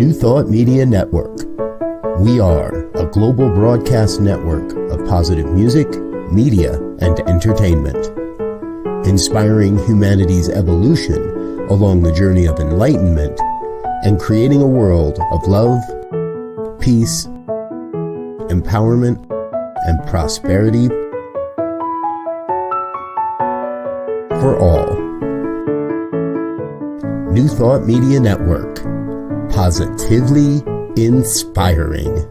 New Thought Media Network. We are a global broadcast network of positive music, media, and entertainment, inspiring humanity's evolution along the journey of enlightenment and creating a world of love, peace, empowerment, and prosperity for all. New Thought Media Network. Positively inspiring.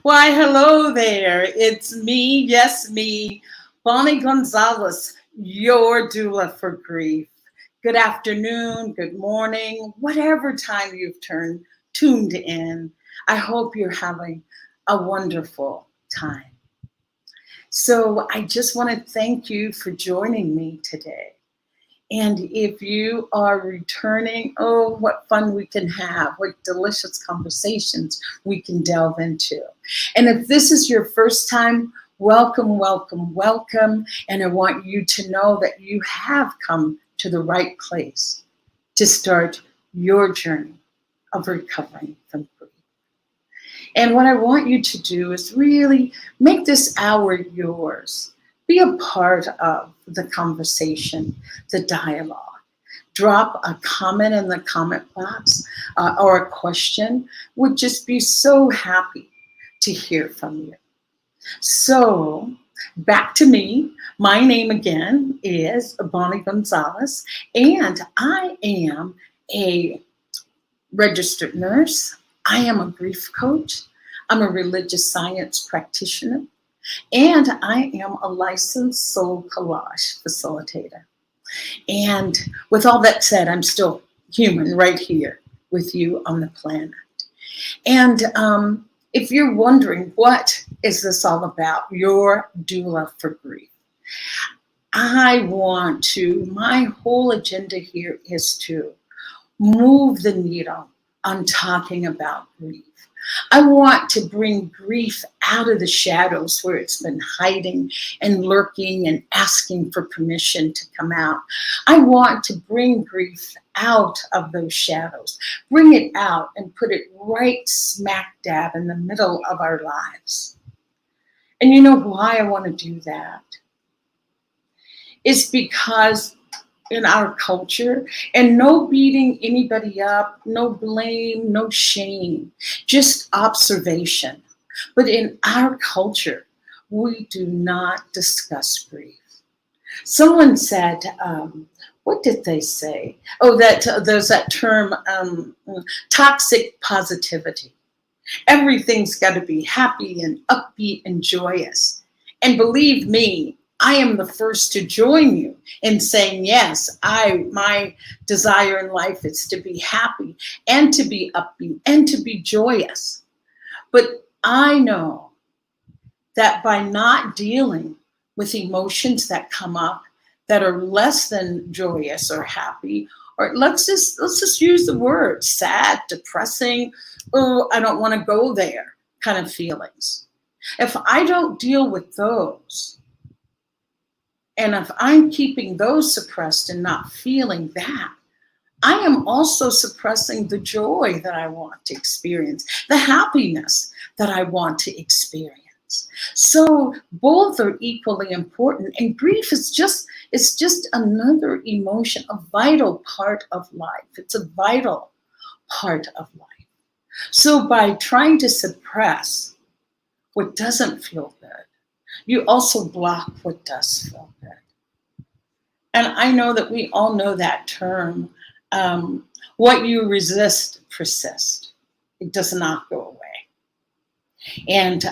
Why, hello there. It's me, yes, me, Bonnie Gonzalez, your doula for grief. Good afternoon, good morning, whatever time you've tuned in. I hope you're having a wonderful time. So I just want to thank you for joining me today. And if you are returning, oh, what fun we can have, what delicious conversations we can delve into. And if this is your first time, welcome, welcome, welcome. And I want you to know that you have come to the right place to start your journey of recovering from grief. And what I want you to do is really make this hour yours. Be a part of the conversation, the dialogue. Drop a comment in the comment box or a question. Would just be so happy to hear from you. So back to me. My name again is Bonnie Gonzalez, and I am a registered nurse. I am a grief coach. I'm a religious science practitioner. And I am a licensed soul collage facilitator. And with all that said, I'm still human right here with you on the planet. And if you're wondering, what is this all about? Your doula for grief. My whole agenda here is to move the needle on talking about grief. I want to bring grief out of the shadows where it's been hiding and lurking and asking for permission to come out. I want to bring grief out of those shadows, bring it out and put it right smack dab in the middle of our lives. And you know why I want to do that? It's because in our culture, and no beating anybody up, no blame, no shame, just observation. But in our culture, we do not discuss grief. Someone said, what did they say? Oh, there's that term, toxic positivity. Everything's got to be happy and upbeat and joyous. And believe me, I am the first to join you in saying, yes, my desire in life is to be happy and to be upbeat and to be joyous. But I know that by not dealing with emotions that come up that are less than joyous or happy, or let's just use the word sad, depressing, oh, I don't want to go there kind of feelings. If I don't deal with those, and if I'm keeping those suppressed and not feeling that, I am also suppressing the joy that I want to experience, the happiness that I want to experience. So both are equally important. And grief is just another emotion, a vital part of life. It's a vital part of life. So by trying to suppress what doesn't feel good, you also block what does feel good. And I know that we all know that term, what you resist persists. It does not go away. And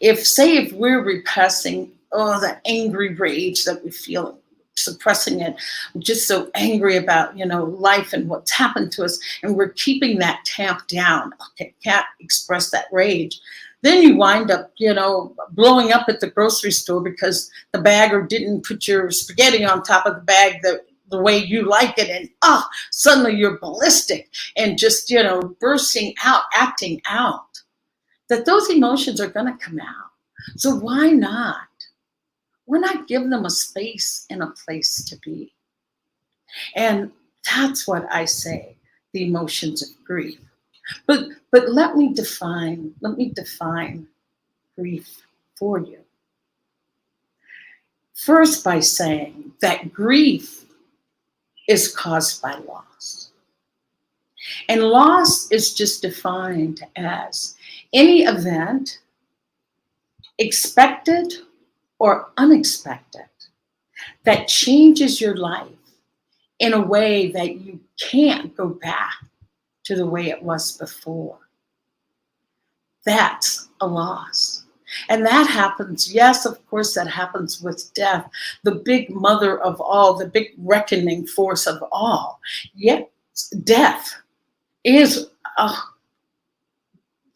if we're repressing, the angry rage that we feel suppressing it. We're just so angry about, life and what's happened to us. And we're keeping that tamped down. Okay, can't express that rage. Then you wind up, blowing up at the grocery store because the bagger didn't put your spaghetti on top of the bag the way you like it. And suddenly you're ballistic and just, bursting out, acting out. That those emotions are going to come out. So why not? Why not give them a space and a place to be? And that's what I say, the emotions of grief. But let me define grief for you. First, by saying that grief is caused by loss. And loss is just defined as any event, expected or unexpected, that changes your life in a way that you can't go back to the way it was before. That's a loss. And that happens, yes, of course, that happens with death, the big mother of all, the big reckoning force of all. Yet death is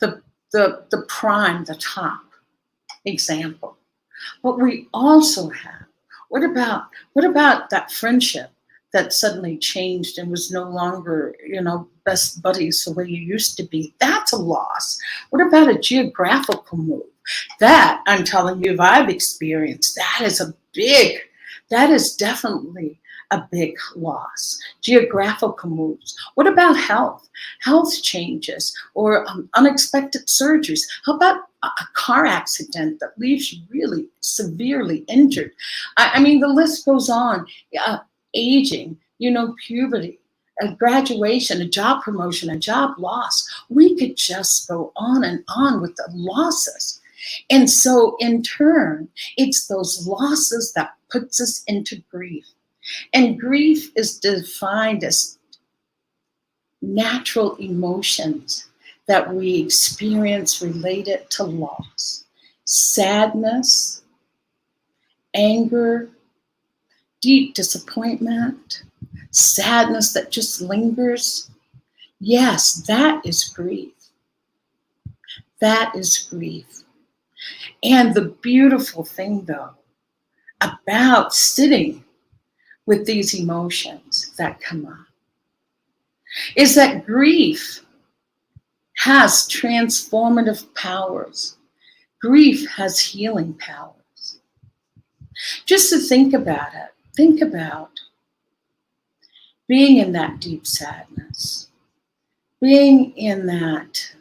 the prime, the top example. But we also have, what about that friendship that suddenly changed and was no longer, best buddies the way you used to be? That's a loss. What about a geographical move? That, I'm telling you, if I've experienced, that is definitely a big loss. Geographical moves. What about health? Health changes or unexpected surgeries. How about a car accident that leaves you really severely injured? I mean, the list goes on. Aging, puberty, a graduation, a job promotion, a job loss. We could just go on and on with the losses. And so in turn, it's those losses that puts us into grief. And grief is defined as natural emotions that we experience related to loss. Sadness, anger, deep disappointment, sadness that just lingers. Yes, that is grief. That is grief. And the beautiful thing, though, about sitting with these emotions that come up is that grief has transformative powers. Grief has healing powers. Just to think about it, think about being in that deep sadness, being in that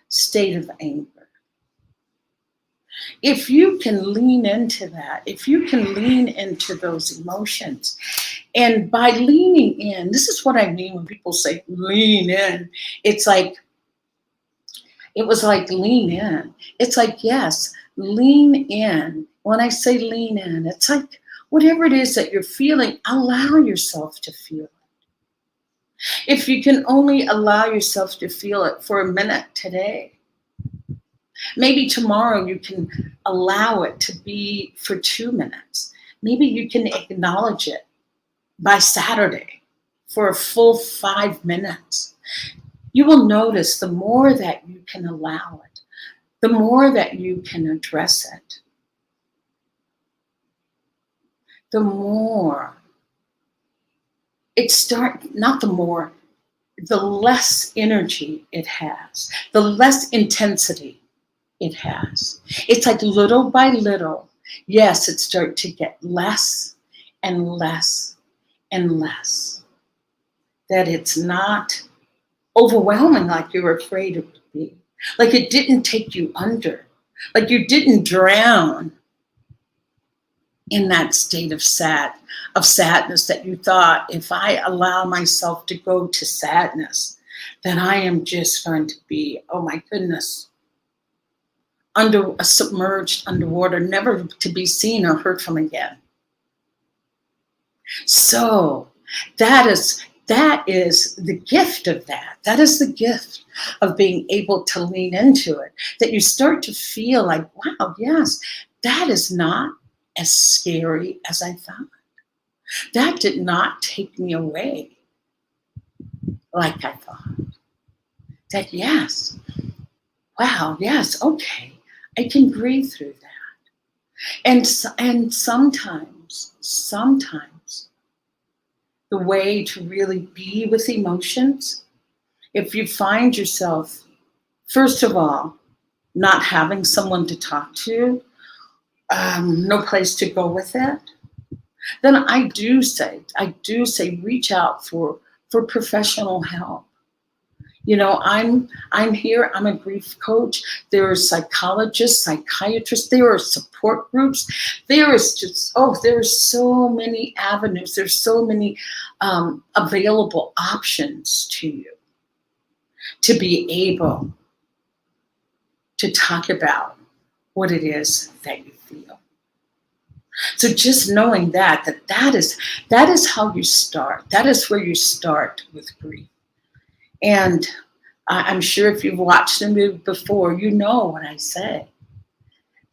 state of anger. If you can lean into that, if you can lean into those emotions, and by leaning in, this is what I mean when people say lean in. It was like lean in. It's like, yes, lean in. When I say lean in, it's like whatever it is that you're feeling, allow yourself to feel it. If you can only allow yourself to feel it for a minute today, maybe tomorrow you can allow it to be for 2 minutes. Maybe you can acknowledge it by Saturday for a full 5 minutes. You will notice the more that you can allow it, the more that you can address it, the more the less energy it has, the less intensity it has. It's like little by little, yes, it starts to get less and less and less. That it's not overwhelming like you were afraid it would be. Like it didn't take you under. Like you didn't drown in that state of sadness that you thought, if I allow myself to go to sadness, then I am just going to be, oh my goodness, submerged underwater, never to be seen or heard from again. So that is the gift of that. That is the gift of being able to lean into it, that you start to feel like, wow, yes, that is not as scary as I thought. That did not take me away like I thought. That, yes, wow, yes, okay, I can breathe through that. And sometimes the way to really be with emotions, if you find yourself, first of all, not having someone to talk to, no place to go with it, then I do say, reach out for professional help. You know, I'm here, I'm a grief coach. There are psychologists, psychiatrists, there are support groups. There is just, there are so many avenues. There's so many available options to you to be able to talk about what it is that you feel. So just knowing that is how you start. That is where you start with grief. And I'm sure if you've watched the movie before, you know what I say.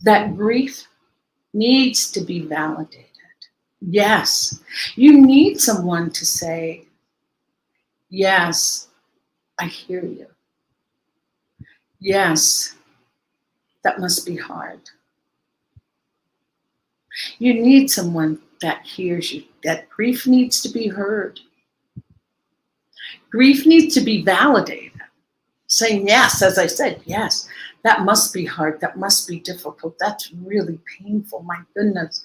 That grief needs to be validated. Yes, you need someone to say, yes, I hear you. Yes, that must be hard. You need someone that hears you. That grief needs to be heard. Grief needs to be validated. Saying yes, as I said, yes, that must be hard. That must be difficult. That's really painful. My goodness,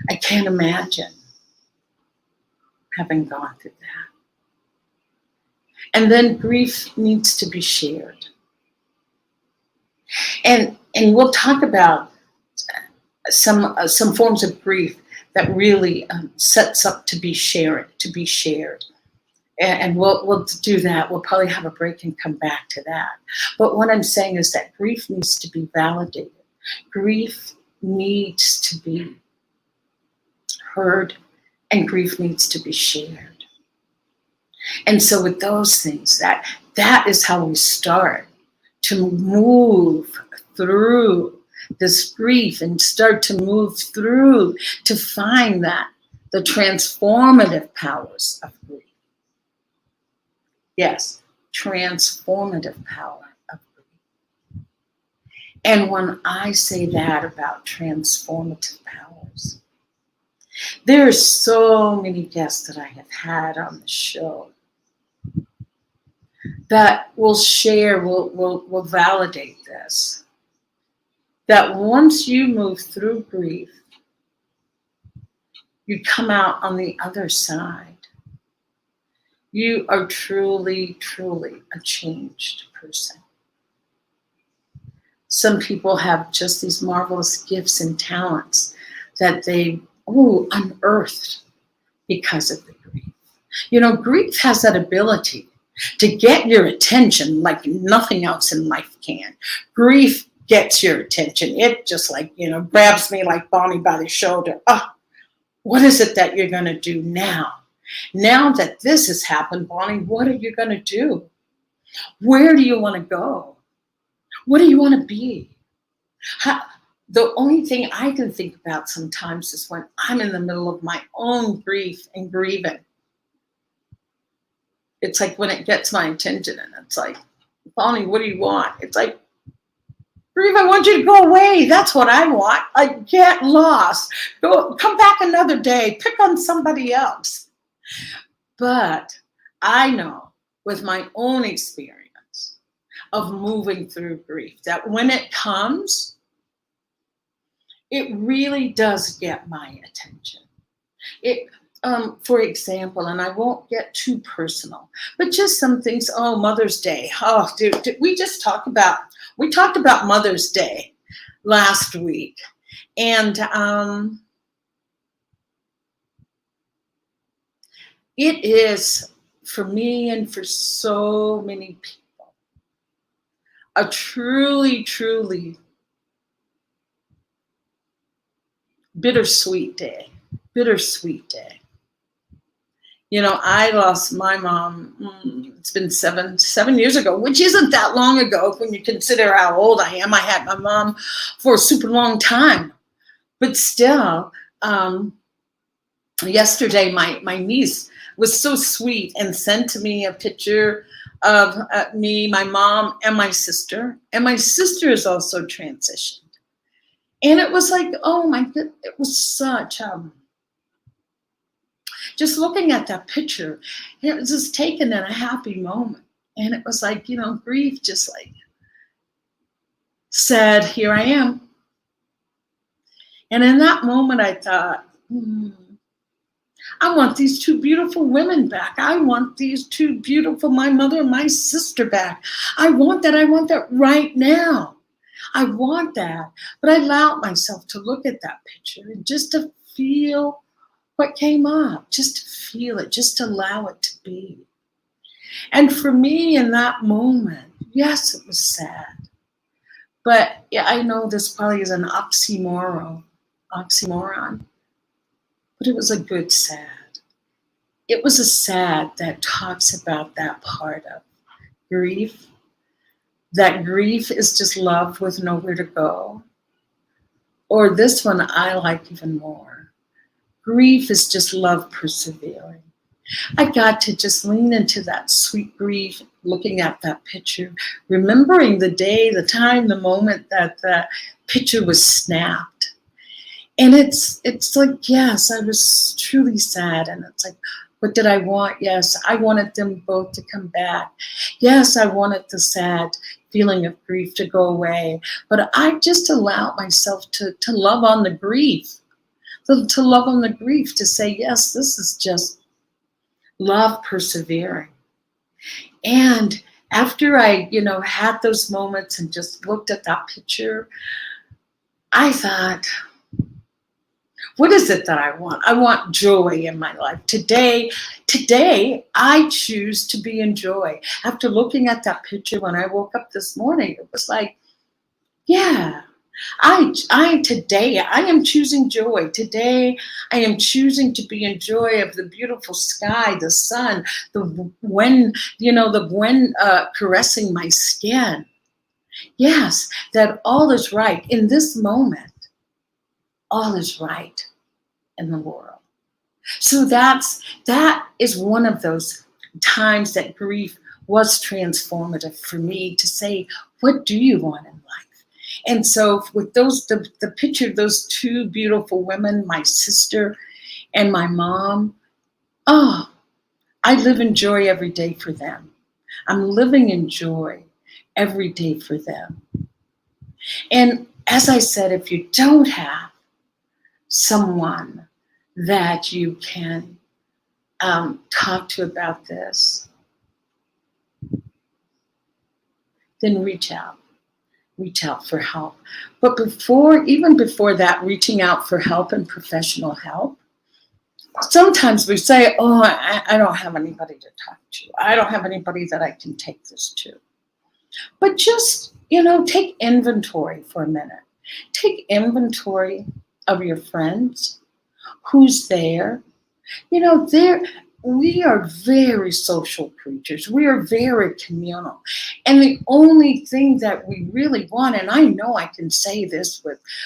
I can't imagine having gone through that. And then grief needs to be shared. And we'll talk about some forms of grief that really sets up to be shared. And we'll do that. We'll probably have a break and come back to that. But what I'm saying is that grief needs to be validated. Grief needs to be heard, and grief needs to be shared. And so with those things, that is how we start to move through this grief and start to move through to find that the transformative powers of grief. Yes, transformative power of grief. And when I say that about transformative powers, there are so many guests that I have had on the show that will share, will validate this. That once you move through grief, you come out on the other side. You are truly, truly a changed person. Some people have just these marvelous gifts and talents that they unearthed because of the grief. You know, grief has that ability to get your attention like nothing else in life can. Grief gets your attention. It just grabs me like Bonnie by the shoulder. What is it that you're going to do now? Now that this has happened, Bonnie, what are you going to do? Where do you want to go? What do you want to be? The only thing I can think about sometimes is when I'm in the middle of my own grief and grieving. It's like when it gets my attention and it's like, Bonnie, what do you want? It's like, grief, I want you to go away. That's what I want. Get lost. Come back another day. Pick on somebody else. But I know with my own experience of moving through grief that when it comes, it really does get my attention. For example, and I won't get too personal, but just some things. Mother's Day. Did we just talk about? We talked about Mother's Day last week, and it is, for me and for so many people, a truly, truly bittersweet day. Bittersweet day. You know, I lost my mom, it's been seven years ago, which isn't that long ago when you consider how old I am. I had my mom for a super long time. But still, yesterday, my niece was so sweet and sent to me a picture of me, my mom, and my sister. And my sister is also transitioned. And it was like, oh my God, it was such just looking at that picture, it was just taken in a happy moment. And it was like, grief just like said, here I am. And in that moment, I thought, I want these two beautiful women back. I want these two beautiful, my mother and my sister back. I want that right now. I want that. But I allowed myself to look at that picture and just to feel what came up, just to feel it, just to allow it to be. And for me in that moment, yes, it was sad. But yeah, I know this probably is an oxymoron, but it was a good sad. It was a sad that talks about that part of grief, that grief is just love with nowhere to go. Or this one I like even more. Grief is just love persevering. I got to just lean into that sweet grief, looking at that picture, remembering the day, the time, the moment that the picture was snapped. And it's like, yes, I was truly sad. And it's like, what did I want? Yes, I wanted them both to come back. Yes, I wanted the sad feeling of grief to go away. But I just allowed myself to love on the grief, to love on the grief, to say, yes, this is just love persevering. And after I, had those moments and just looked at that picture, I thought, what is it that I want? I want joy in my life. Today, I choose to be in joy. After looking at that picture when I woke up this morning, it was like, yeah, today I am choosing joy. Today I am choosing to be in joy of the beautiful sky, the sun, the wind caressing my skin. Yes, that all is right in this moment. All is right in the world. So that is one of those times that grief was transformative for me to say, what do you want in life? And so with the picture of those two beautiful women, my sister and my mom, I live in joy every day for them. I'm living in joy every day for them. And as I said, if you don't have someone that you can talk to about this, then reach out for help. But even before that, reaching out for help and professional help, sometimes we say, oh, I don't have anybody to talk to. I don't have anybody that I can take this to. But just, take inventory for a minute. Take inventory of your friends, who's there. We are very social creatures. We are very communal. And the only thing that we really want, and I know I can say this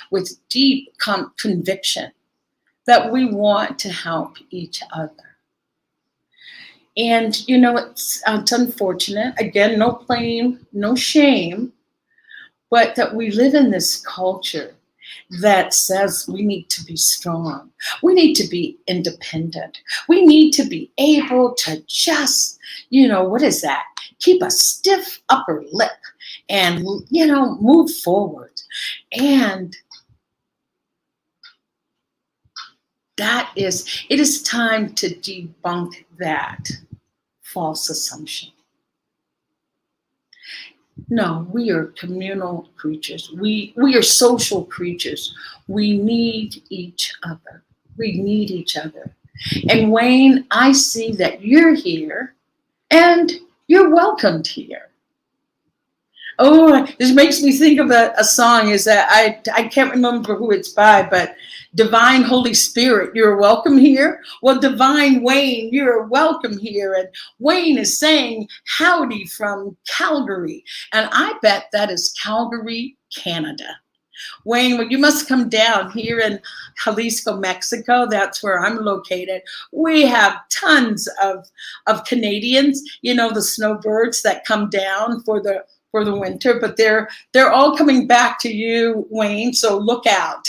with deep conviction, that we want to help each other. And, it's unfortunate. Again, no blame, no shame, but that we live in this culture that says we need to be strong. We need to be independent. We need to be able to just, what is that? Keep a stiff upper lip and, move forward. And it is time to debunk that false assumption. No, we are communal creatures. We are social creatures. We need each other. We need each other. And Wayne, I see that you're here and you're welcomed here. Oh, this makes me think of a song. Is that I can't remember who it's by, but Divine Holy Spirit, you're welcome here. Well, Divine Wayne, you're welcome here. And Wayne is saying howdy from Calgary. And I bet that is Calgary, Canada. Wayne, well, you must come down here in Jalisco, Mexico. That's where I'm located. We have tons of Canadians, you know, the snowbirds that come down for the winter, but they're all coming back to you, Wayne, so look out.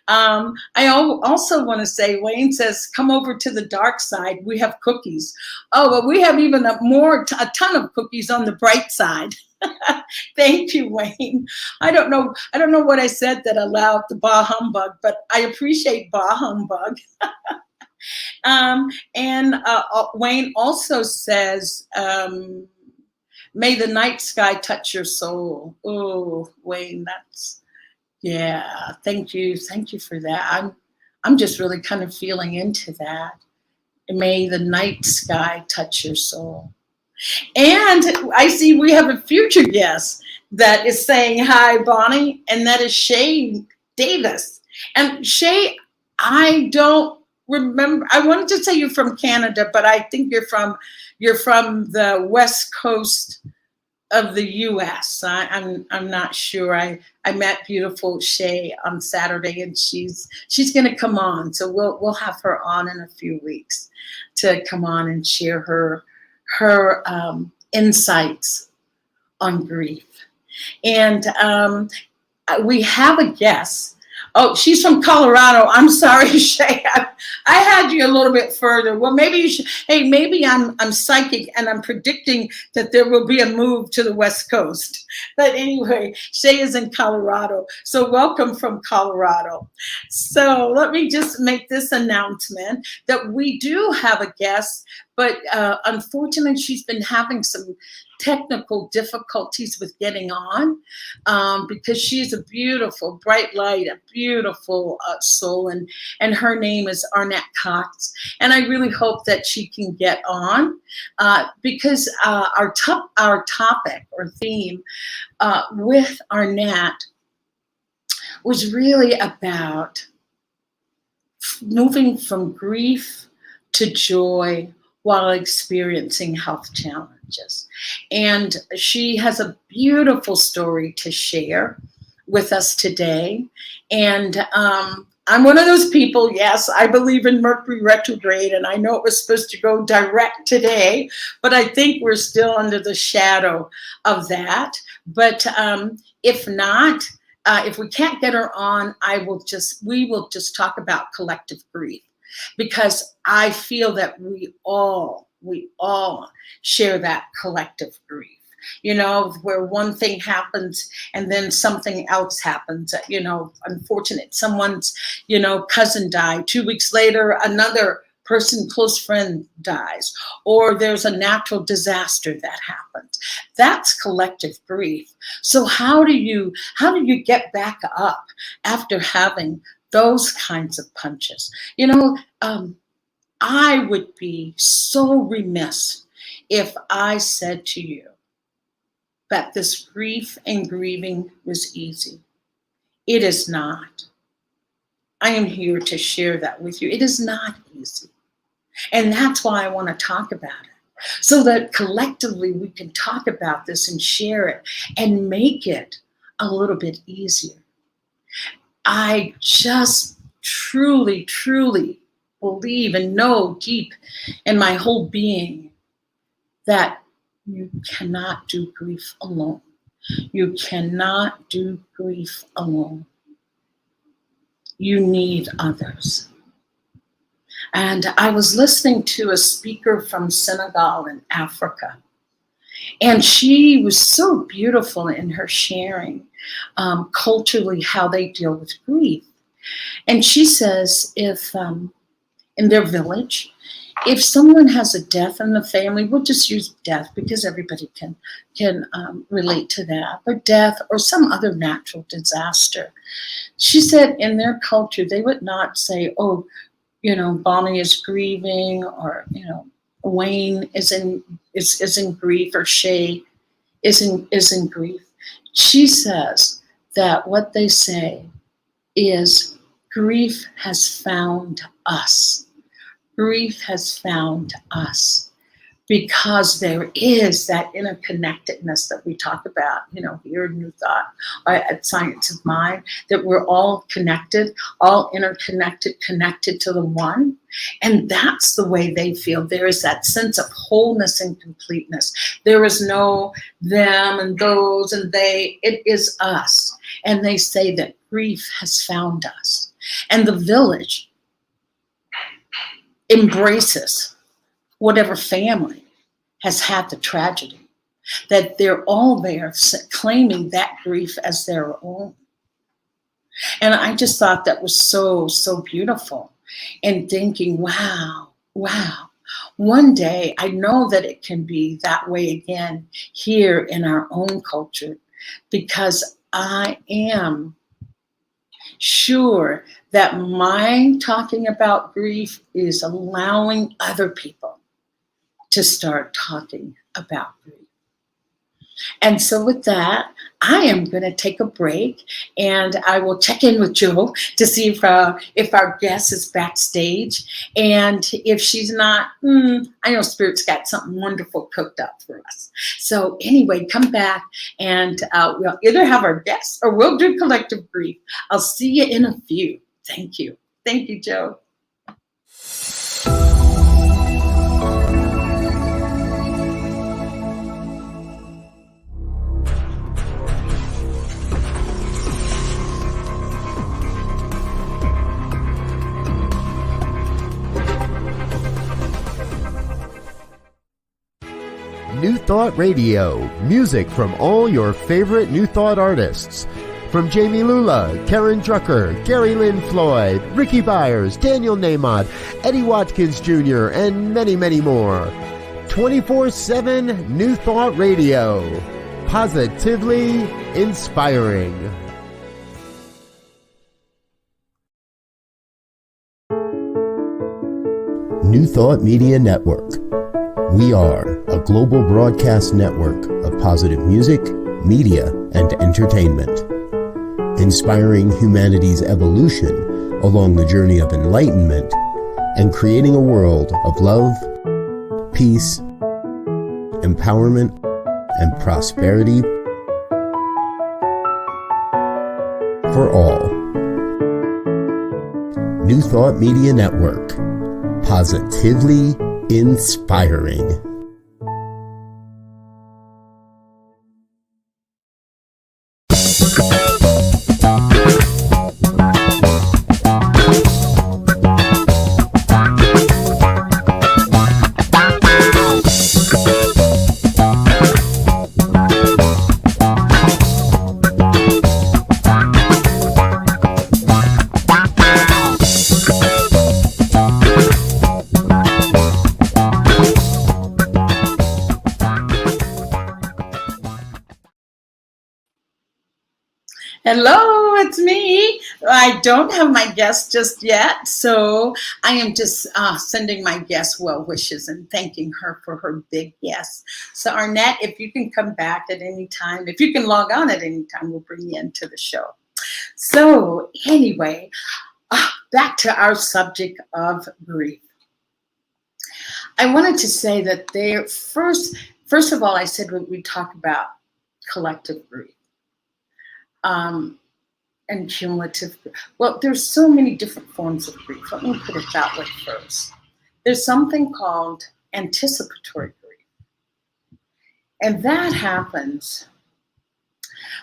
I also want to say, Wayne says, come over to the dark side. We have cookies. Oh, well, we have even a ton of cookies on the bright side. Thank you, Wayne. I don't know what I said that allowed the bah humbug, but I appreciate bah humbug. Wayne also says, may the night sky touch your soul. Oh, Wayne, yeah, thank you for that. I'm just really kind of feeling into that. May the night sky touch your soul. And I see we have a future guest that is saying hi, Bonnie, and that is Shay Davis. And Shay, I don't remember. I wanted to say you're from Canada, but I think you're from the West Coast of the U.S. I'm not sure. I met beautiful Shay on Saturday, and she's going to come on. So we'll have her on in a few weeks to come on and share her insights on grief. And we have a guest. Oh, she's from Colorado. I'm sorry, Shay. I had you a little bit further. Well, maybe you should. Hey, maybe I'm psychic and I'm predicting that there will be a move to the West Coast. But anyway, Shay is in Colorado. So welcome from Colorado. So let me just make this announcement that we do have a guest, but unfortunately, she's been having some technical difficulties with getting on because she's a beautiful, bright light, a beautiful soul, and her name is Arnette Cox. And I really hope that she can get on because our topic or theme with Arnette was really about moving from grief to joy while experiencing health challenges. And she has a beautiful story to share with us today. And I'm one of those people, yes, I believe in Mercury retrograde, and I know it was supposed to go direct today, but I think we're still under the shadow of that. But if not, if we can't get her on, we will just talk about collective grief, because I feel that we all share that collective grief, you know, where one thing happens and then something else happens, you know, unfortunate, someone's, you know, cousin died. 2 weeks later, another person, close friend dies, or there's a natural disaster that happens. That's collective grief. So how do you get back up after having those kinds of punches? You know, I would be so remiss if I said to you that this grief and grieving was easy. It is not. I am here to share that with you. It is not easy. And that's why I want to talk about it, so that collectively we can talk about this and share it and make it a little bit easier. I just truly, truly believe and know deep in my whole being that you cannot do grief alone. You cannot do grief alone. You need others. And I was listening to a speaker from Senegal in Africa, and she was so beautiful in her sharing culturally how they deal with grief. And she says if in their village, if someone has a death in the family, we'll just use death because everybody can relate to that, or death or some other natural disaster. She said in their culture, they would not say, oh, you know, Bonnie is grieving, or, you know, Wayne is in grief, or Shay is in grief. She says that what they say is grief has found us. Grief has found us. because there is that interconnectedness that we talk about, here in New Thought, at Science of Mind, that we're all connected, all interconnected, connected to the one. And that's the way they feel. There is that sense of wholeness and completeness. There is no them and those and they. It is us. And they say that grief has found us. And the village embraces whatever family has had the tragedy, that they're all there claiming that grief as their own. And I just thought that was so, so beautiful, and thinking, wow, one day I know that it can be that way again here in our own culture, because I am sure that my talking about grief is allowing other people to start talking about grief. And so with that, I am going to take a break, and I will check in with Joe to see if our guest is backstage. And if she's not, I know Spirit's got something wonderful cooked up for us. So anyway, come back and we'll either have our guest or we'll do collective grief. I'll see you in a few. Thank you. Thank you, Joe. New Thought Radio, music from all your favorite New Thought artists. From Jamie Lula, Karen Drucker, Gary Lynn Floyd, Ricky Byers, Daniel Nahmod, Eddie Watkins Jr., and many, many more. 24/7 New Thought Radio. Positively inspiring. New Thought Media Network. We are a global broadcast network of positive music, media, and entertainment, inspiring humanity's evolution along the journey of enlightenment and creating a world of love, peace, empowerment, and prosperity for all. New Thought Media Network. Positively inspiring. Hello, it's me. I don't have my guest just yet, so I am just sending my guest well wishes and thanking her for her big yes. So Arnette, if you can come back at any time, if you can log on at any time, we'll bring you into the show. So anyway, back to our subject of grief. I wanted to say that first of all, I said we'd talk about collective grief. And cumulative grief. Well, there's so many different forms of grief. Let me put it that way first. There's something called anticipatory grief. And that happens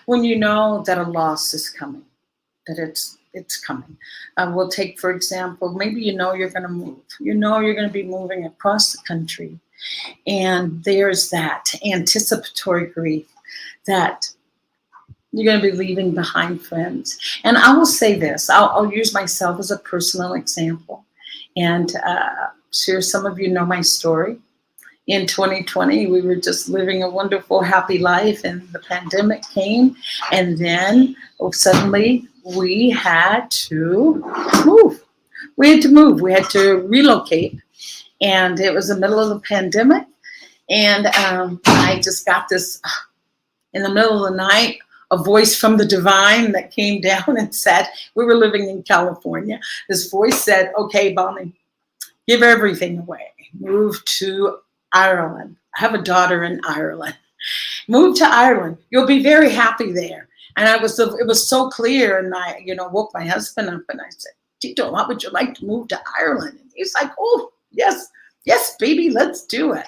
when you know that a loss is coming, that it's coming. We'll take, for example, maybe you're going to move. You're going to be moving across the country. And there's that anticipatory grief that you're going to be leaving behind friends. And I will say this, I'll use myself as a personal example. And sure, some of you know my story. In 2020, we were just living a wonderful, happy life, and the pandemic came. And then suddenly we had to move. We had to relocate. And it was the middle of the pandemic. And I just got this in the middle of the night, a voice from the divine that came down and said, we were living in California. This voice said, okay, Bonnie, give everything away. Move to Ireland. I have a daughter in Ireland. Move to Ireland. You'll be very happy there. And it was so clear. And I, woke my husband up and I said, Tito, how would you like to move to Ireland? And he's like, oh, yes, yes, baby, let's do it.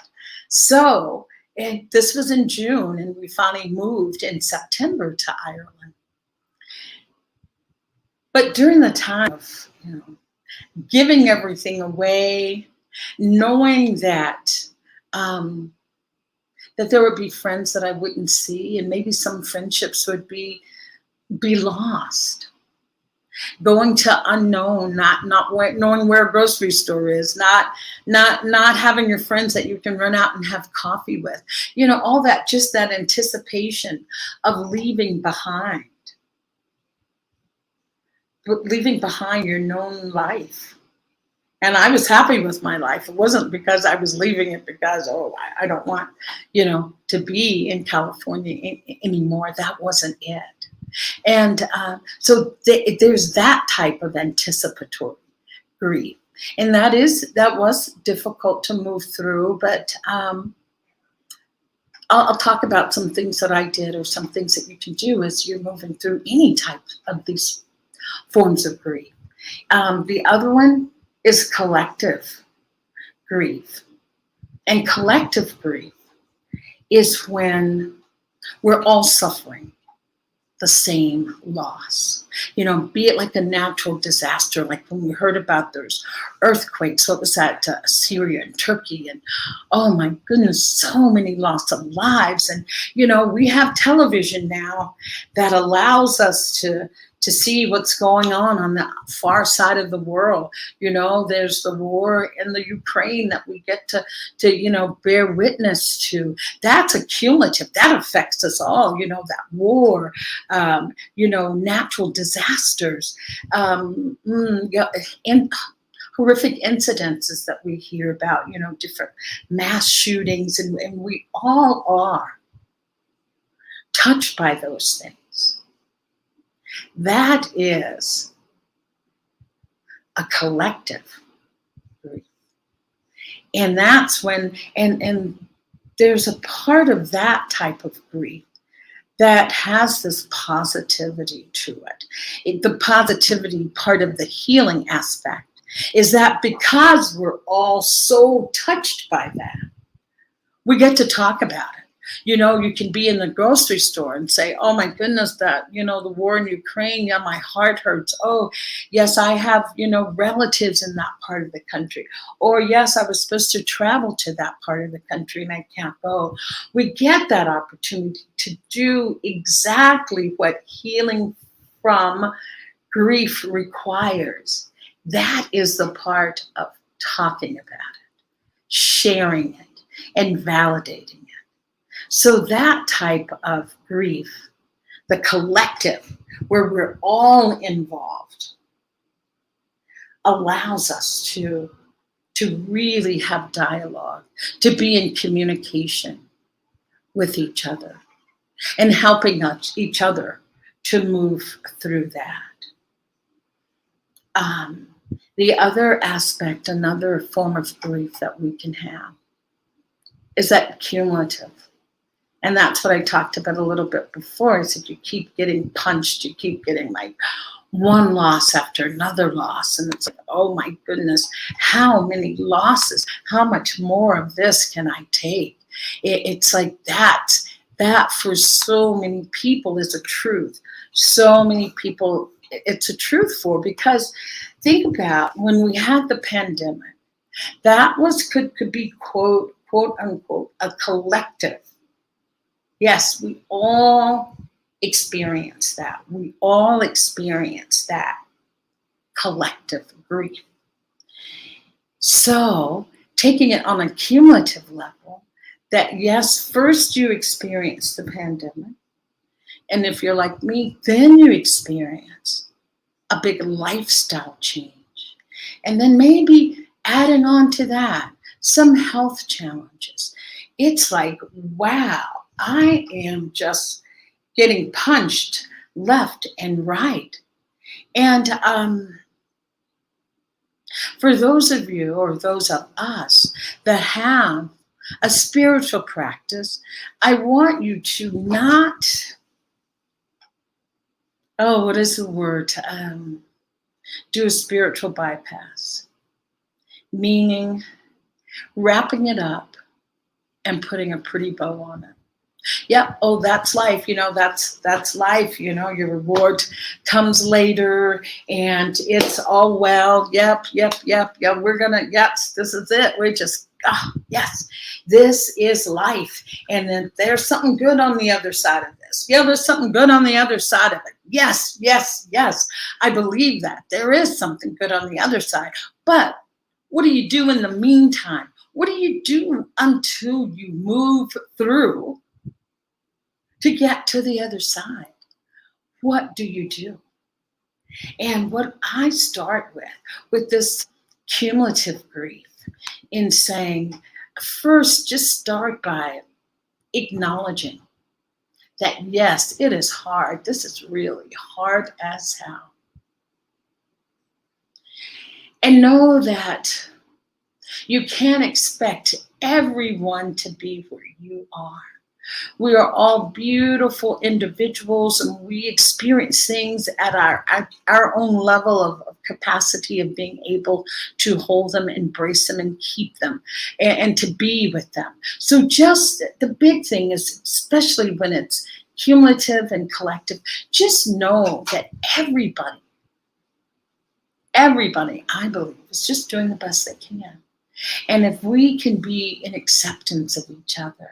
So this was in June, and we finally moved in September to Ireland. But during the time of, giving everything away, knowing that that there would be friends that I wouldn't see, and maybe some friendships would be lost. Going to unknown, not knowing where a grocery store is, not having your friends that you can run out and have coffee with, all that, just that anticipation of leaving behind your known life. And I was happy with my life. It wasn't because I was leaving it because, I don't want, to be in California anymore. That wasn't it. And so there's that type of anticipatory grief. And that was difficult to move through, but I'll talk about some things that I did, or some things that you can do as you're moving through any type of these forms of grief. The other one is collective grief. And collective grief is when we're all suffering the same loss. Be it like a natural disaster, like when we heard about those earthquakes, what was that, Syria and Turkey, and oh my goodness, so many loss of lives. And, we have television now that allows us to see what's going on the far side of the world. There's the war in the Ukraine that we get to bear witness to. That's accumulative. That affects us all. That war, natural disasters, and horrific incidences that we hear about, different mass shootings, and we all are touched by those things. That is a collective grief. And that's when, and there's a part of that type of grief that has this positivity to it. The positivity part of the healing aspect is that because we're all so touched by that, we get to talk about it. You can be in the grocery store and say, oh my goodness, that, the war in Ukraine, yeah, my heart hurts. Oh, yes, I have, relatives in that part of the country. Or yes, I was supposed to travel to that part of the country and I can't go. We get that opportunity to do exactly what healing from grief requires. That is the part of talking about it, sharing it, and validating it. So that type of grief, the collective, where we're all involved, allows us to really have dialogue, to be in communication with each other, and helping each other to move through that. The other aspect, another form of grief that we can have, is that cumulative. And that's what I talked about a little bit before. I said, you keep getting punched. You keep getting like one loss after another loss. And it's like, oh my goodness, how many losses? How much more of this can I take? It's like that for so many people is a truth. So many people, it's a truth for, because think about when we had the pandemic, that could be quote unquote a collective. Yes, we all experience that. We all experience that collective grief. So taking it on a cumulative level, that yes, first you experience the pandemic. And if you're like me, then you experience a big lifestyle change. And then maybe adding on to that, some health challenges. It's like, wow, I am just getting punched left and right. And for those of you, or those of us that have a spiritual practice, I want you to not, what is the word? Do a spiritual bypass, meaning wrapping it up and putting a pretty bow on it. Yep. Oh, that's life. That's life. Your reward comes later and it's all well. Yep. Yes, this is it. Yes, this is life. And then there's something good on the other side of this. Yeah, there's something good on the other side of it. Yes. I believe that there is something good on the other side. But what do you do in the meantime? What do you do until you move through to get to the other side? What do you do? And what I start with this cumulative grief, in saying, first, just start by acknowledging that, yes, it is hard. This is really hard as hell. And know that you can't expect everyone to be where you are. We are all beautiful individuals, and we experience things at our own level of capacity of being able to hold them, embrace them, and keep them, and to be with them. So just the big thing is, especially when it's cumulative and collective, just know that everybody, I believe, is just doing the best they can. And if we can be in acceptance of each other.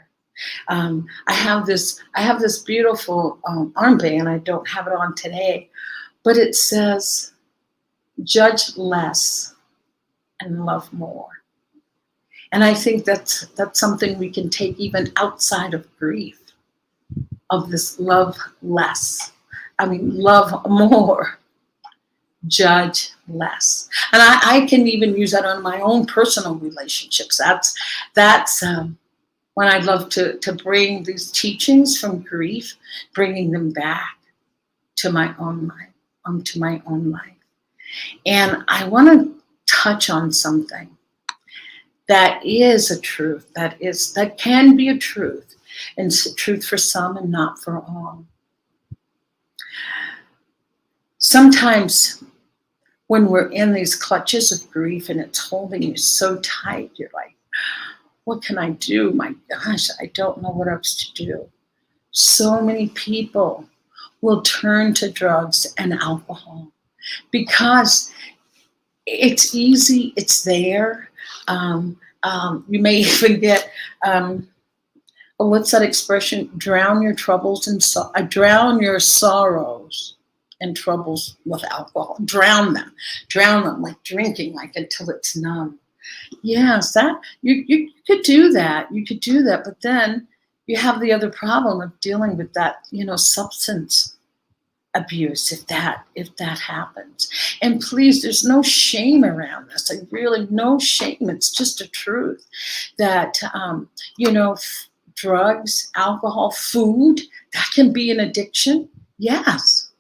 I have this beautiful armband. I don't have it on today, but it says, "Judge less and love more." And I think that's something we can take even outside of grief, of this love less. Love more, judge less. And I can even use that on my own personal relationships. That's when I love to bring these teachings from grief, bringing them back to my own life, And I want to touch on something that is a truth, that can be a truth, and it's a truth for some and not for all. Sometimes when we're in these clutches of grief and it's holding you so tight, you're like, what can I do? My gosh, I don't know what else to do. So many people will turn to drugs and alcohol because it's easy, it's there. You may even get, what's that expression? Drown your sorrows and troubles with alcohol. Drown them like drinking, like until it's numb. Yes, that you could do that. You could do that, but then you have the other problem of dealing with that, substance abuse if that happens. And please, there's no shame around this. No shame. It's just a truth that drugs, alcohol, food, that can be an addiction. Yes,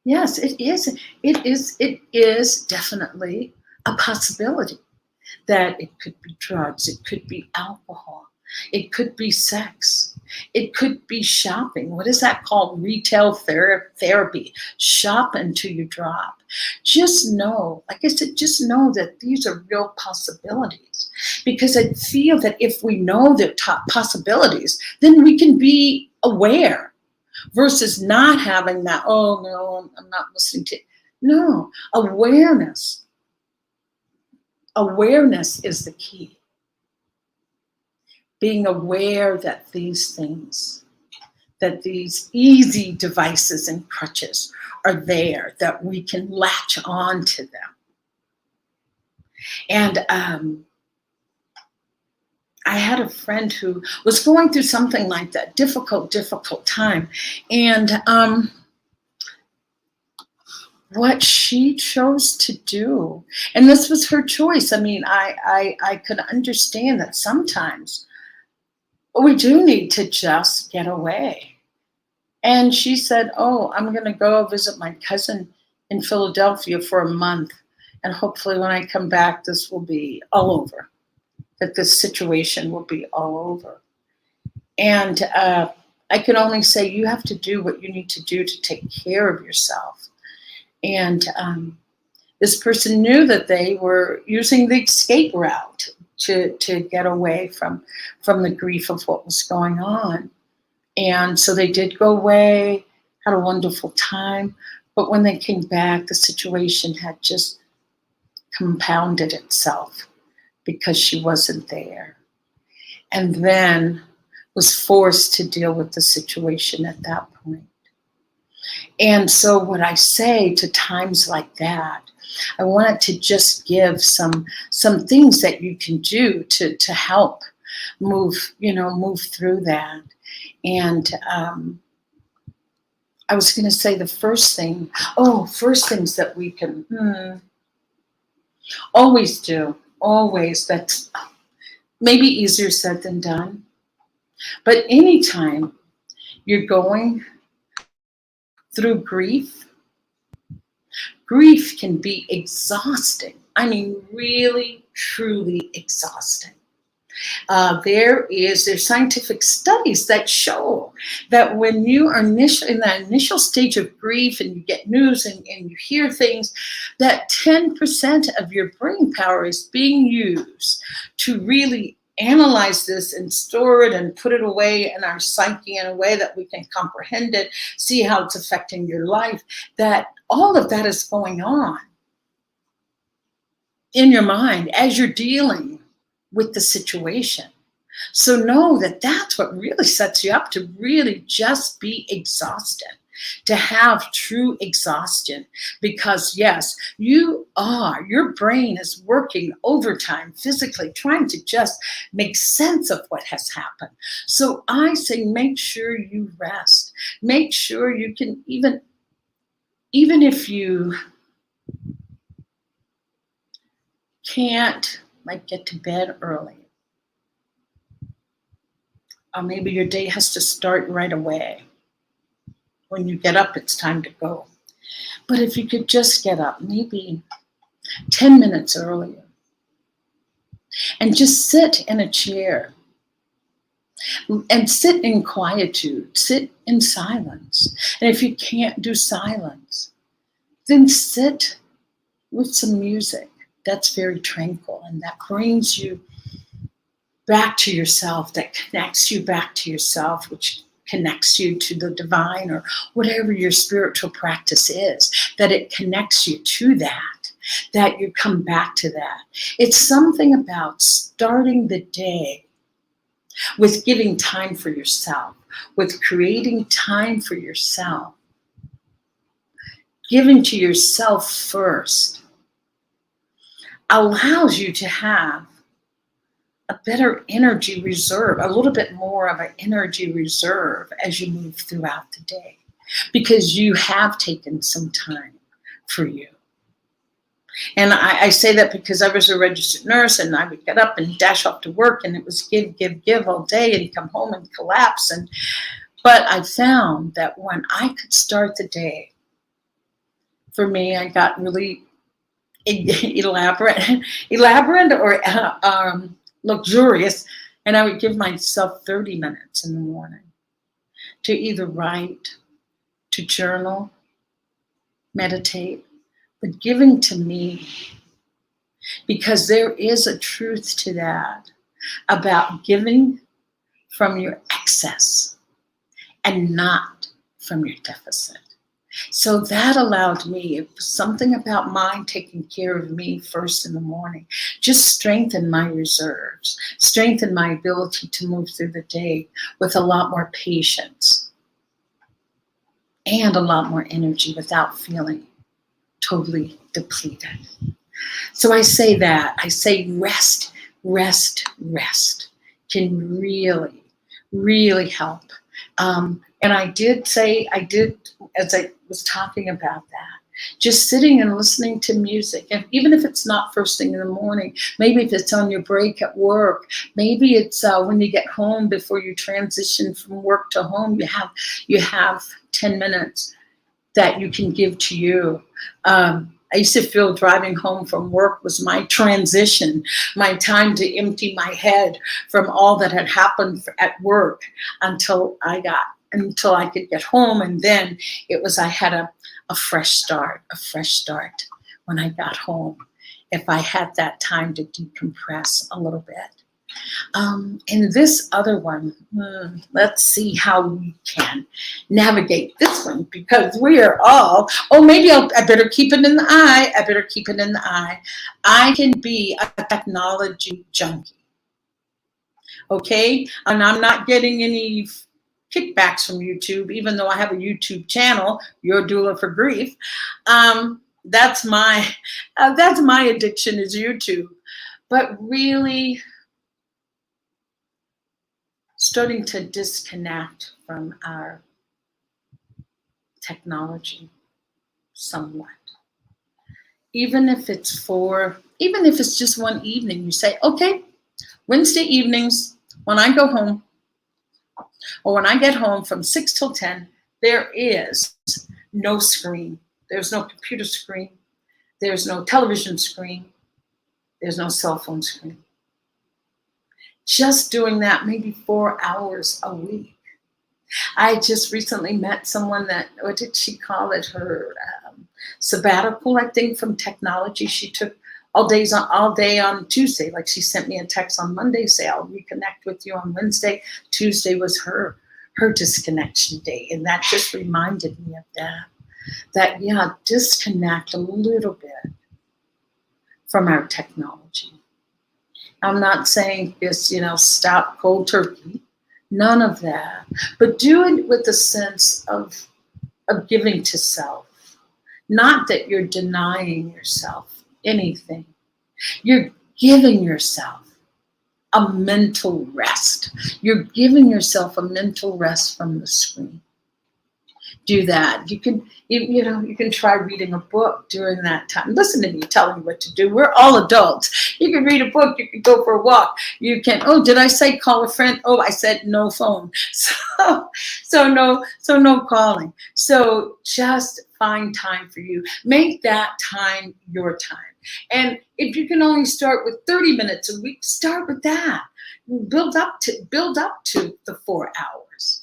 it is. It is definitely a possibility. That it could be drugs, it could be alcohol, it could be sex, it could be shopping. What is that called? Retail therapy. Shop until you drop. Just know, like I said, just know that these are real possibilities. Because I feel that if we know they're top possibilities, then we can be aware versus not having that, oh no, I'm not listening to it. No, awareness. Awareness is the key. Being aware that these things, that these easy devices and crutches are there, that we can latch on to them. And I had a friend who was going through something like that, difficult time. And what she chose to do, and this was her choice. I could understand that sometimes we do need to just get away. And she said, oh, I'm going to go visit my cousin in Philadelphia for a month. And hopefully when I come back, this will be all over. that this situation will be all over. And I can only say you have to do what you need to do to take care of yourself. And this person knew that they were using the escape route to get away from the grief of what was going on. And so they did go away, had a wonderful time. But when they came back, the situation had just compounded itself because she wasn't there. And then was forced to deal with the situation at that point. And so what I say to times like that, I wanted to just give some things that you can do to help move through that. And I was going to say the first things that we can always do, that's maybe easier said than done. But anytime you're going through grief can be exhausting. I mean, really, truly exhausting. There's scientific studies that show that when you are in that initial stage of grief and you get news and you hear things, that 10% of your brain power is being used to really analyze this and store it and put it away in our psyche in a way that we can comprehend it, see how it's affecting your life, that all of that is going on in your mind as you're dealing with the situation. So know that that's what really sets you up to really just be exhausted, to have true exhaustion. Because yes, your brain is working overtime physically, trying to just make sense of what has happened. So I say, make sure you rest. Make sure you can, even if you can't get to bed early, or maybe your day has to start right away. When you get up, it's time to go. But if you could just get up maybe 10 minutes earlier and just sit in a chair and sit in quietude, sit in silence. And if you can't do silence, then sit with some music that's very tranquil and that brings you back to yourself, that connects you back to yourself, which connects you to the divine or whatever your spiritual practice is, that it connects you to that you come back to that. It's something about starting the day with giving time for yourself, with creating time for yourself, giving to yourself first, allows you to have a better energy reserve, a little bit more of an energy reserve as you move throughout the day, because you have taken some time for you. And I say that because I was a registered nurse and I would get up and dash off to work and it was give all day and come home and collapse. But I found that when I could start the day, for me, I got really elaborate or luxurious, and I would give myself 30 minutes in the morning to either write, to journal, meditate, but giving to me, because there is a truth to that about giving from your excess and not from your deficit. So that allowed me, it was something about mine taking care of me first in the morning, just strengthened my reserves, strengthened my ability to move through the day with a lot more patience and a lot more energy without feeling totally depleted. So I say rest can really, really help. And I did, as I was talking about that, just sitting and listening to music. And even if it's not first thing in the morning, maybe if it's on your break at work, maybe it's when you get home before you transition from work to home, you have 10 minutes that you can give to you. I used to feel driving home from work was my transition, my time to empty my head from all that had happened at work until I could get home. And then I had a fresh start when I got home, if I had that time to decompress a little bit. And this other one, let's see how we can navigate this one, because we are all, I better keep it in the eye. I can be a technology junkie. Okay? And I'm not getting any kickbacks from YouTube, even though I have a YouTube channel, Your Doula for Grief. That's my addiction, is YouTube. But really starting to disconnect from our technology somewhat. Even if it's just one evening, you say, okay, Wednesday evenings, when I go home, or when I get home from 6 till 10, there is no screen. There's no computer screen. There's no television screen. There's no cell phone screen. Just doing that maybe 4 hours a week. I just recently met someone that, what did she call it? Her sabbatical, I think, from technology. She took all day on Tuesday. Like, she sent me a text on Monday, say, I'll reconnect with you on Wednesday. Tuesday was her disconnection day. And that just reminded me of that, yeah, disconnect a little bit from our technology. I'm not saying just, stop cold turkey. None of that. But do it with a sense of giving to self. Not that you're denying yourself anything. You're giving yourself a mental rest. You're giving yourself a mental rest from the screen. Do that. You can try reading a book during that time. Listen to me telling you what to do. We're all adults. You can read a book. You can go for a walk. You can, did I say call a friend? Oh, I said no phone. So no calling. So just find time for you. Make that time your time. And if you can only start with 30 minutes a week, start with that. Build up to the 4 hours.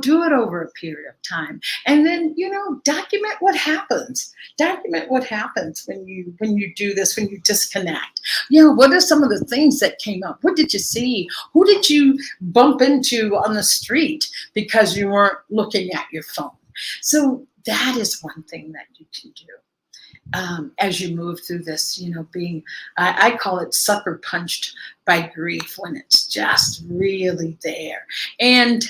Do it over a period of time. And then, document what happens. Document what happens when you do this, when you disconnect. What are some of the things that came up? What did you see? Who did you bump into on the street because you weren't looking at your phone? So that is one thing that you can do. As you move through this, I call it sucker punched by grief, when it's just really there. And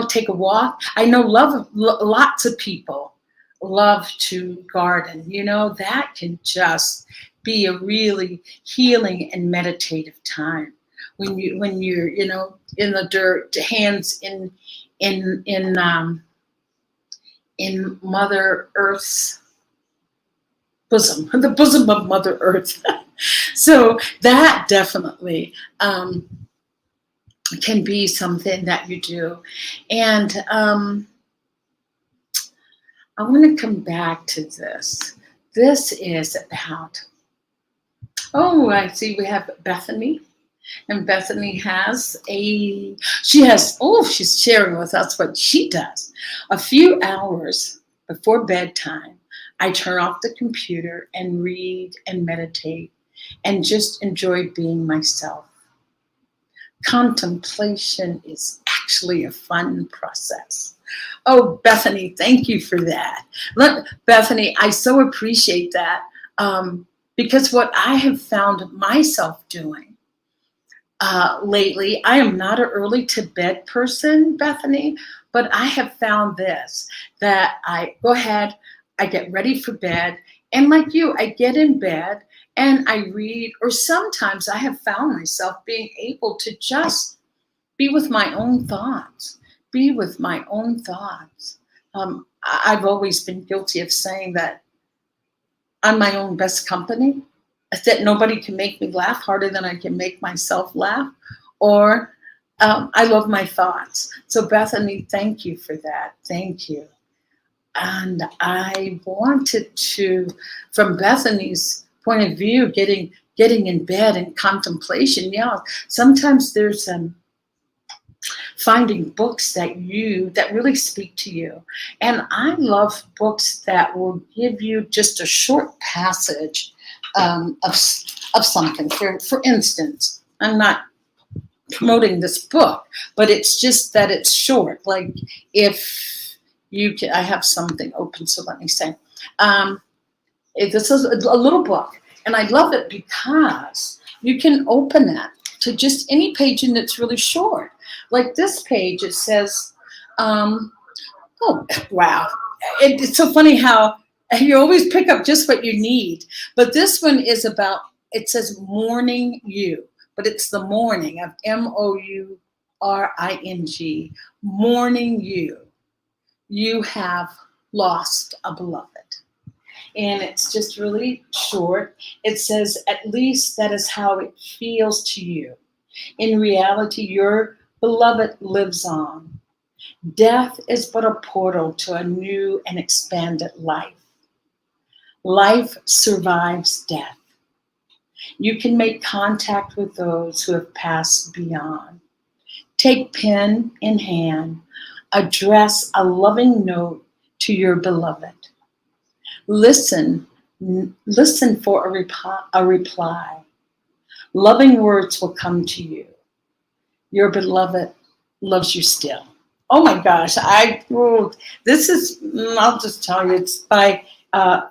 take a walk. I know lots of people love to garden. That can just be a really healing and meditative time when you're in the dirt, hands in Mother Earth's bosom, the bosom of Mother Earth. So that definitely can be something that you do. And I want to come back to this. This is about, I see we have Bethany. And Bethany she's sharing with us what she does. A few hours before bedtime, I turn off the computer and read and meditate and just enjoy being myself. Contemplation is actually a fun process. Oh, Bethany, thank you for that. Bethany, I so appreciate that, because what I have found myself doing lately, I am not an early to bed person, Bethany, but I have found this, that I go ahead, I get ready for bed, and like you, I get in bed and I read, or sometimes I have found myself being able to just be with my own thoughts. I've always been guilty of saying that I'm my own best company, that nobody can make me laugh harder than I can make myself laugh, or I love my thoughts. So Bethany, thank you for that. Thank you. And I wanted to, from Bethany's point of view, getting in bed and contemplation. Yeah, sometimes there's finding books that really speak to you. And I love books that will give you just a short passage of something. For instance, I'm not promoting this book, but it's just that it's short. Like if you can, I have something open, so let me say. This is a little book, and I love it because you can open it to just any page, and it's really short. Like this page, it says, oh, wow. It's so funny how you always pick up just what you need. But this one is about, it says mourning you, but it's the morning of MOURING, mourning you. You have lost a beloved. And it's just really short. It says, at least that is how it feels to you. In reality, your beloved lives on. Death is but a portal to a new and expanded life. Life survives death. You can make contact with those who have passed beyond. Take pen in hand, address a loving note to your beloved. Listen for a reply. Loving words will come to you. Your beloved loves you still. Oh my gosh, this is, I'll just tell you, it's by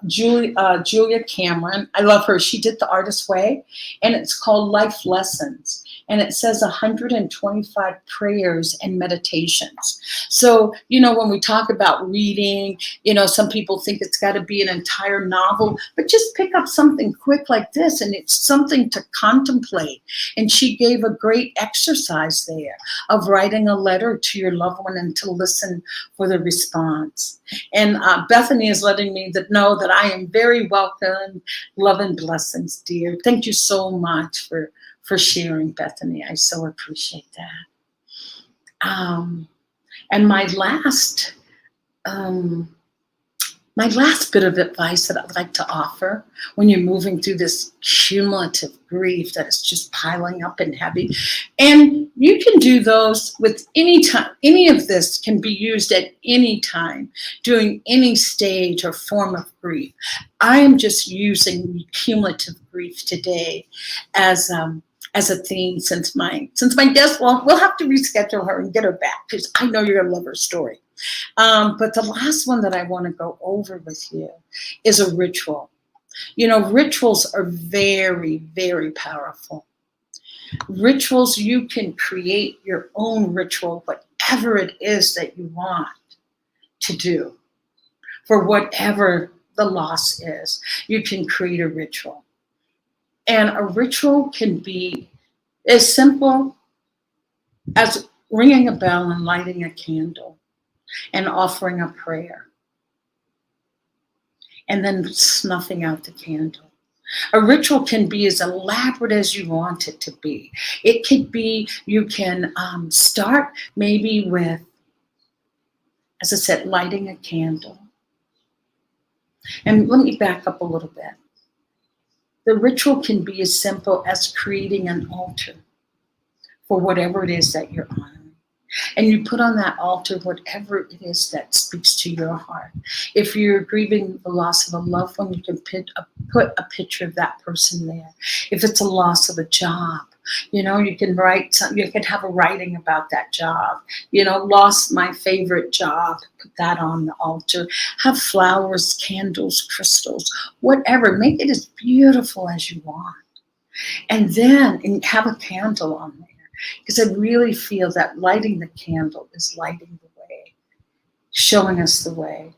Julia Cameron. I love her. She did The Artist's Way, and it's called Life Lessons. And it says 125 prayers and meditations. So, when we talk about reading, some people think it's got to be an entire novel, but just pick up something quick like this, and it's something to contemplate. And she gave a great exercise there of writing a letter to your loved one and to listen for the response. And Bethany is letting me know that I am very welcome. Love and blessings, dear. Thank you so much for sharing, Bethany. I so appreciate that. And my last bit of advice that I'd like to offer when you're moving through this cumulative grief that is just piling up and heavy, and you can do those with any time. Any of this can be used at any time, during any stage or form of grief. I am just using cumulative grief today as a theme, since my guest, we'll have to reschedule her and get her back, because I know you're gonna love her story. But the last one that I want to go over with you is a ritual. Rituals are very, very powerful. Rituals, you can create your own ritual, whatever it is that you want to do. For whatever the loss is, you can create a ritual. And a ritual can be as simple as ringing a bell and lighting a candle and offering a prayer, and then snuffing out the candle. A ritual can be as elaborate as you want it to be. It could be, you can start maybe with, as I said, lighting a candle. And let me back up a little bit. The ritual can be as simple as creating an altar for whatever it is that you're honoring. And you put on that altar whatever it is that speaks to your heart. If you're grieving the loss of a loved one, you can put a picture of that person there. If it's a loss of a job, you can write something. You can have a writing about that job. Lost my favorite job. Put that on the altar. Have flowers, candles, crystals, whatever. Make it as beautiful as you want. And then have a candle on there. Because I really feel that lighting the candle is lighting the way, showing us the way,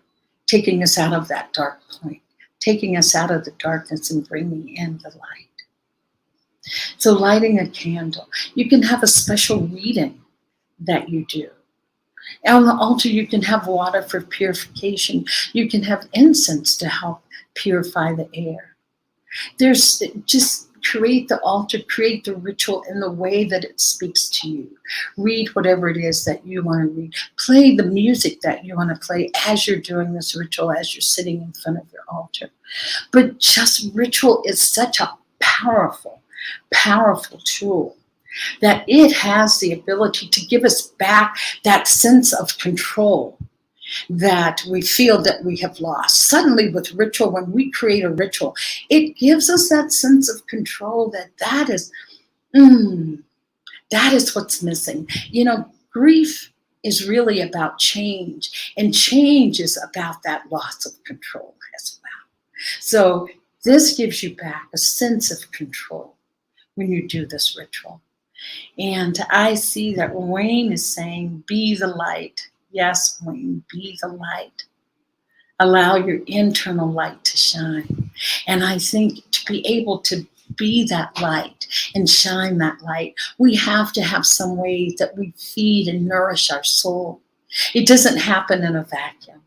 taking us out of that dark point, taking us out of the darkness and bringing in the light. So lighting a candle. You can have a special reading that you do. On the altar, you can have water for purification. You can have incense to help purify the air. There's just create the altar, create the ritual in the way that it speaks to you. Read whatever it is that you want to read. Play the music that you want to play as you're doing this ritual, as you're sitting in front of your altar. But just ritual is such a powerful, powerful tool that it has the ability to give us back that sense of control that we feel that we have lost. Suddenly with ritual, when we create a ritual, it gives us that sense of control that is what's missing. You know, grief is really about change, and change is about that loss of control as well. So this gives you back a sense of control when you do this ritual. And I see that Wayne is saying, be the light. Yes, Wayne, be the light. Allow your internal light to shine. And I think to be able to be that light and shine that light, we have to have some way that we feed and nourish our soul. It doesn't happen in a vacuum.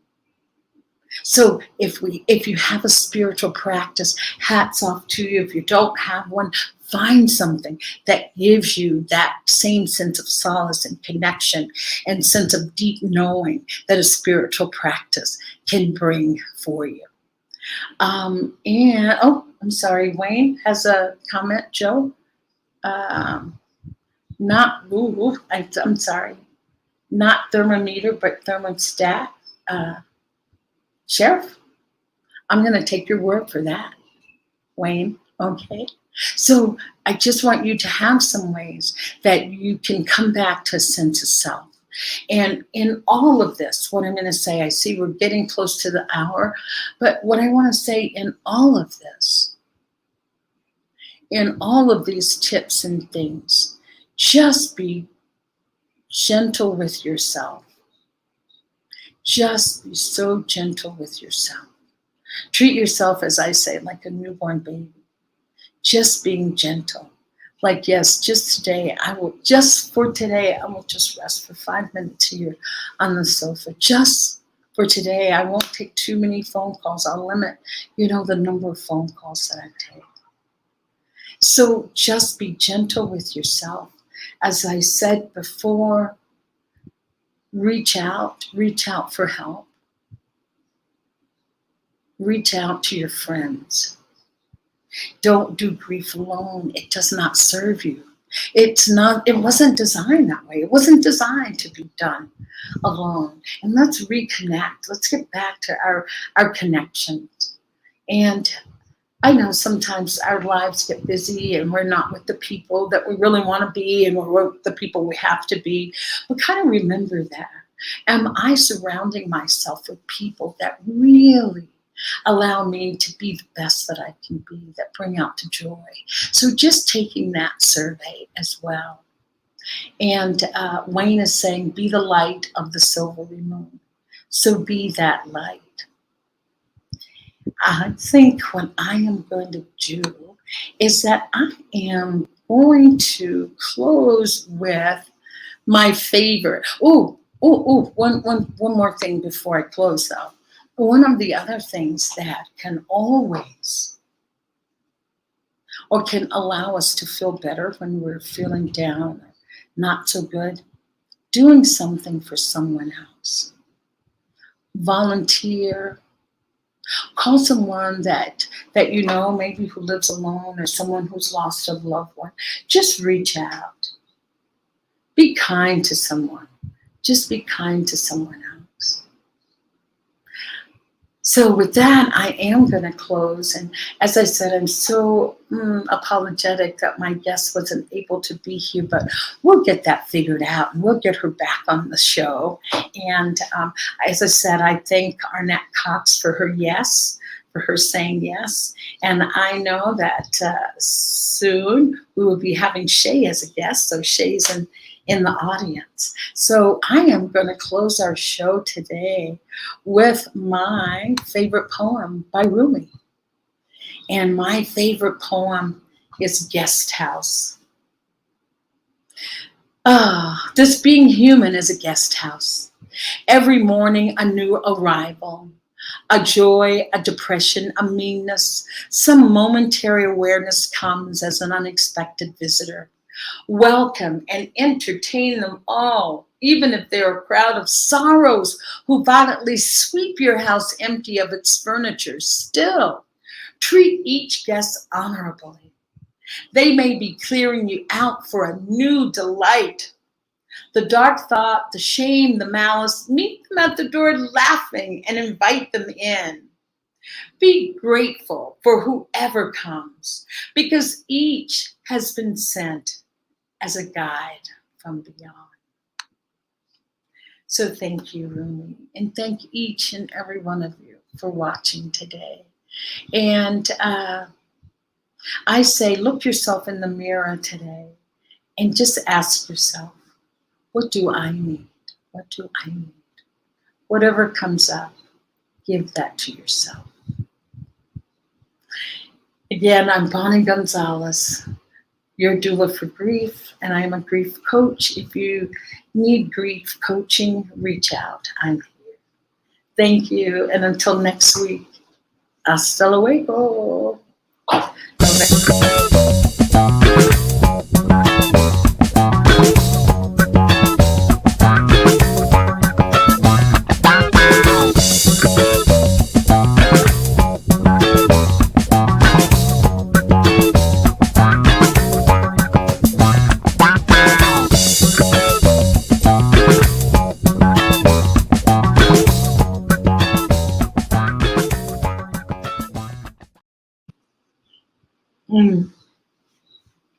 So if you have a spiritual practice, hats off to you. If you don't have one, find something that gives you that same sense of solace and connection and sense of deep knowing that a spiritual practice can bring for you. I'm sorry, Wayne has a comment, Joe. I'm sorry, not thermometer, but thermostat. Sheriff, I'm going to take your word for that, Wayne. Okay. So I just want you to have some ways that you can come back to a sense of self. And in all of this, what I'm going to say, I see we're getting close to the hour, but what I want to say in all of this, in all of these tips and things, just be gentle with yourself. Just be so gentle with yourself. Treat yourself, as I say, like a newborn baby. Just being gentle. Like, yes, for today, I will just rest for 5 minutes here on the sofa. Just for today, I won't take too many phone calls. I'll limit, the number of phone calls that I take. So just be gentle with yourself. As I said before, reach out for help. Reach out to your friends. Don't do grief alone. It does not serve you. It wasn't designed that way. It wasn't designed to be done alone. And let's reconnect. Let's get back to our connections. And I know sometimes our lives get busy and we're not with the people that we really want to be, and we're with the people we have to be. But kind of remember that. Am I surrounding myself with people that really allow me to be the best that I can be, that bring out the joy? So just taking that survey as well. And Wayne is saying, be the light of the silvery moon. So be that light. I think what I am going to do is that I am going to close with my favorite. One more thing before I close, though. One of the other things that can always, or can allow us to feel better when we're feeling down, or not so good, doing something for someone else. Volunteer. Call someone that maybe who lives alone, or someone who's lost a loved one. Just reach out. Be kind to someone. Just be kind to someone else. So with that, I am going to close. And as I said, I'm so apologetic that my guest wasn't able to be here, but we'll get that figured out and we'll get her back on the show. And as I said, I thank Arnette Cox for her yes, for her saying yes. And I know that soon we will be having Shay as a guest. So Shay's in the audience. So I am going to close our show today with my favorite poem by Rumi. And my favorite poem is Guest House. This being human is a guest house. Every morning a new arrival. A joy, a depression, a meanness, some momentary awareness comes as an unexpected visitor. Welcome and entertain them all, even if they are a crowd of sorrows who violently sweep your house empty of its furniture. Still, treat each guest honorably. They may be clearing you out for a new delight. The dark thought, the shame, the malice, meet them at the door laughing and invite them in. Be grateful for whoever comes, because each has been sent as a guide from beyond. So thank you, Rumi, and thank each and every one of you for watching today. And I say, look yourself in the mirror today and just ask yourself, what do I need? What do I need? Whatever comes up, give that to yourself. Again, I'm Bonnie Gonzalez, your doula for grief, and I'm a grief coach. If you need grief coaching, reach out. I'm here. Thank you, and until next week, hasta luego. Mm.